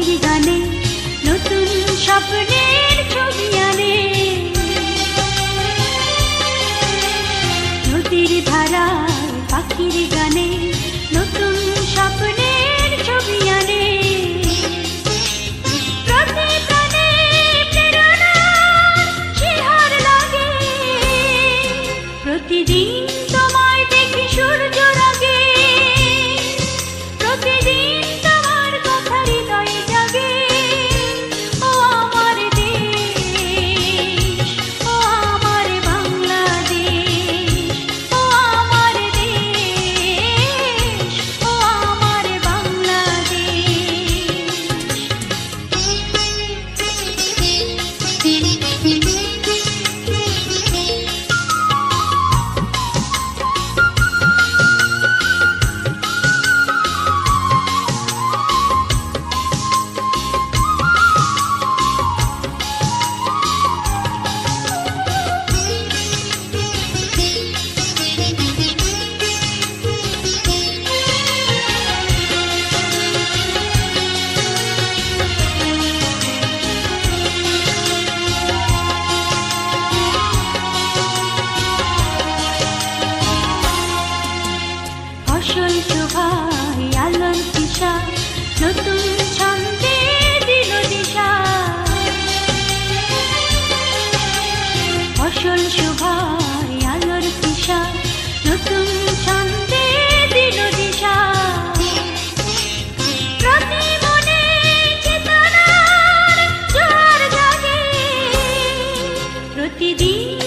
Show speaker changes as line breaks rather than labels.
পাখির গানে নতুন স্বপ্নের ছবি আনে। নদীর ধারায় পাখির গানে নতুন স্বপ্নের ছবি আনে। প্রতিদানে প্রেরণার শিহর লাগে, প্রতিদিন তোমায় দেখি সূর্য রাগে, প্রতিদিন তোমার কথা হৃদয়ে জাগে। ও আমার দেশ, ও আমার বাংলাদেশ, ও আমার দেশ, ও আমার ফসল শোভায় আলোর দিশা, নতুন ছন্দে দিল দিশা। ফসল শোভায় আলোর দিশা, নতুন ছন্দে দিল দিশা। প্রতি মনে চেতনার জোয়ার জাগে, প্রতিদিন